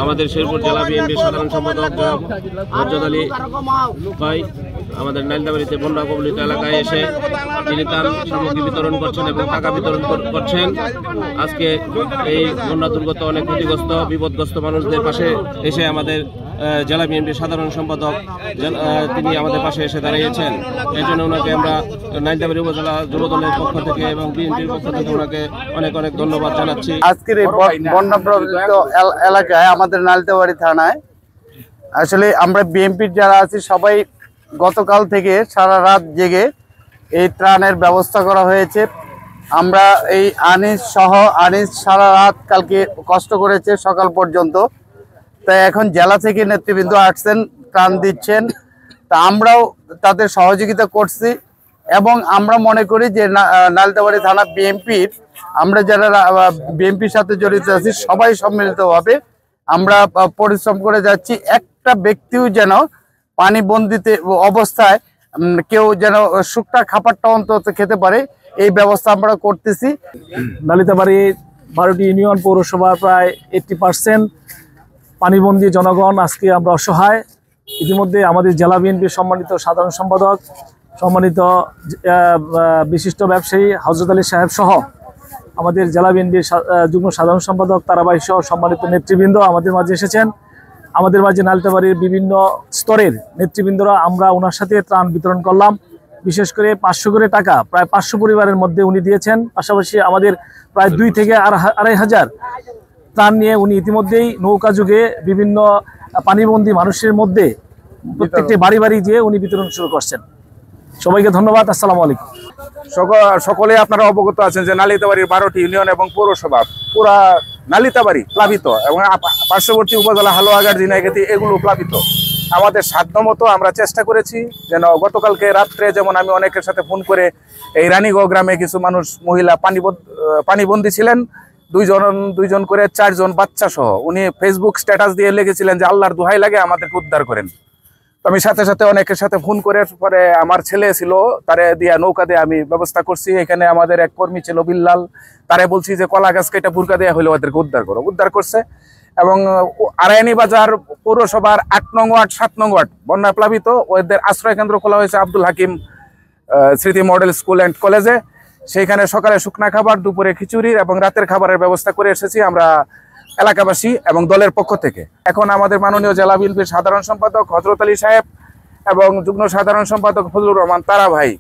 আমাদের শেরপুর জেলা বিএনপির সাধারণ সম্পাদক মজ্জদ আলী ভাই আমাদের নাইলদাবাড়িতে বন্যা কবলিত এলাকায় এসে তিনি তার সামগ্রী বিতরণ করছেন এবং টাকা বিতরণ করছেন। আজকে এই বন্যা দুর্গত অনেক ক্ষতিগ্রস্ত বিপদগ্রস্ত মানুষদের পাশে এসে আমাদের জেলা বিএনপির সাধারণ সম্পাদক তিনি আমাদের পাশে এসে দাঁড়িয়েছেন। এই জন্য ওনাকে আমরা নাইলদাবাড়ি উপজেলা যুবদলের পক্ষ থেকে এবং বিএনপির পক্ষ থেকে ওনাকে অনেক অনেক ধন্যবাদ জানাচ্ছি। আজকের এই বন্যা প্রভাবিত এলাকায় আমাদের নাইলদাবাড়ি থানায় আসলে আমরা বিএনপির যারা আছি সবাই গতকাল থেকে সারা রাত জেগে এই ত্রাণের ব্যবস্থা করা হয়েছে। আমরা এই আনিস সারা রাত কালকে কষ্ট করেছে সকাল পর্যন্ত। তাই এখন জেলা থেকে নেতৃবৃন্দ আসছেন, ত্রাণ দিচ্ছেন। তা আমরাও তাদের সহযোগিতা করছি এবং আমরা মনে করি যে নাইলদাবাড়ি থানা বিএনপির আমরা যারা বিএনপির সাথে জড়িত আছি সবাই সম্মিলিতভাবে আমরা পরিশ্রম করে যাচ্ছি। একটা ব্যক্তিও যেন পানিবন্দিতে অবস্থায় কেউ যেন শুকনা খাবারটা অন্তত খেতে পারে এই ব্যবস্থা আমরা করতেছি। নালিতাবাড়ি 12টি ইউনিয়ন পৌরসভার প্রায় 80% পানিবন্দী জনগণ আজকে আমরা অসহায়। ইতিমধ্যে আমাদের জেলা বিএনপির সম্মানিত সাধারণ সম্পাদক, সম্মানিত বিশিষ্ট ব্যবসায়ী হযরত আলী সাহেব সহ আমাদের জেলা বিএনপির যুগ্ম সাধারণ সম্পাদক তারাবাই সহ সম্মানিত নেতৃবৃন্দ আমাদের মাঝে এসেছেন। আমাদের মাঝে নালিতাবাড়ির বিভিন্ন স্তরের নেতৃবৃন্দরা আমরা ওনার সাথে ত্রাণ বিতরণ করলাম। বিশেষ করে 500 করে টাকা প্রায় 500 পরিবারের মধ্যে উনি দিয়েছেন। পাশাপাশি আমাদের প্রায় 2 থেকে 2,500 ত্রাণ নিয়ে উনি ইতিমধ্যেই নৌকা যুগে বিভিন্ন পানিবন্দী মানুষের মধ্যে প্রত্যেকটি বাড়ি বাড়ি গিয়ে উনি বিতরণ শুরু করছেন। সবাইকে ধন্যবাদ। আসসালামু আলাইকুম। সকলে আপনারা অবগত আছেন যে নালিতাবাড়ির 12টি ইউনিয়ন এবং পৌরসভা পুরা নালিতাবাড়ি প্লাবিত এবং পার্শ্ববর্তী উপজেলা হালুয়াঘাট জিনাইগাতি এগুলো প্লাবিত। আমাদের সাধ্যমতো আমরা চেষ্টা করেছি যেন গতকালকে রাত্রে যেমন আমি অনেকের সাথে ফোন করে এই রানীগঞ্জ গ্রামে কিছু মানুষ মহিলা পানিবন্দী ছিলেন, দুইজন করে 4 জন বাচ্চা সহ। উনি ফেসবুক স্ট্যাটাস দিয়ে লিখেছিলেন যে আল্লাহর দোহাই লাগে আমাদেরকে উদ্ধার করেন। তো আমি সাথে সাথে অনেকের সাথে ফোন করে পরে আমার ছেলে ছিল তারে দিয়া নৌকা দিয়ে আমি ব্যবস্থা করছি। এখানে আমাদের এক কর্মী ছিল বিল্লাল, তারে বলছি যে কলা গাছ কেটে বুরকা দেওয়া হলে ওদেরকে উদ্ধার করছে। এবং আড়াইনি বাজার পৌরসভার 8 নং ওয়ার্ড 7 নং ওয়ার্ড বন্যা প্লাবিত, ওদের আশ্রয় কেন্দ্র খোলা হয়েছে আব্দুল হাকিম স্মৃতি মডেল স্কুল অ্যান্ড কলেজে। সেইখানে সকালে শুকনা খাবার, দুপুরে খিচুড়ি এবং রাতের খাবারের ব্যবস্থা করে এসেছি আমরা এলাকাবাসী এবং দলের পক্ষ থেকে। এখন আমাদের মাননীয় জেলা বিএনপির সাধারণ সম্পাদক হযরত আলী সাহেব এবং যুগ্ম সাধারণ সম্পাদক ফজলুর রহমান তারা ভাই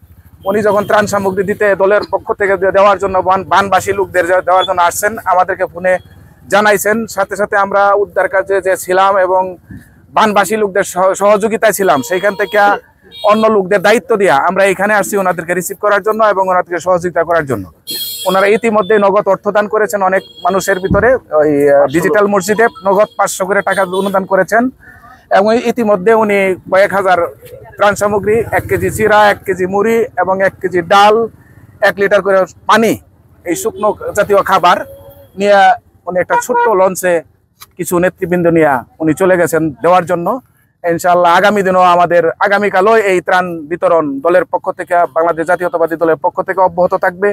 উনি যখন ত্রাণ সামগ্রী দিতে দলের পক্ষ থেকে দেওয়ার জন্য বানবাসী লোকদের দেওয়ার জন্য আসছেন, আমাদেরকে ফোনে জানাইছেন। সাথে সাথে আমরা উদ্ধার কাজে যে ছিলাম এবং বানবাসী লোকদের সহযোগিতায় ছিলাম, সেইখান থেকে অন্য লোকদের দায়িত্ব দিয়া আমরা এখানে আসছি ওনাদেরকে রিসিভ করার জন্য এবং ওনাদেরকে সহযোগিতা করার জন্য। ওনারা ইতিমধ্যে নগদ অর্থদান করেছেন অনেক মানুষের ভিতরে। ওই ডিজিটাল মসজিদে নগদ 500 করে টাকা অনুদান করেছেন এবং ইতিমধ্যে উনি কয়েক হাজার ত্রাণ সামগ্রী, 1 কেজি চিরা, 1 কেজি মুড়ি এবং 1 কেজি ডাল, 1 লিটার করে পানি, এই শুকনো জাতীয় খাবার নিয়ে উনি একটা ছোট্ট লঞ্চে কিছু নেতৃবৃন্দ নিয়ে উনি চলে গেছেন দেওয়ার জন্য। ইনশাআল্লাহ আগামী দিনও আগামীকালও এই ত্রাণ বিতরণ দলের পক্ষ থেকে, বাংলাদেশ জাতীয়তাবাদী দলের পক্ষ থেকে অব্যাহত থাকবে।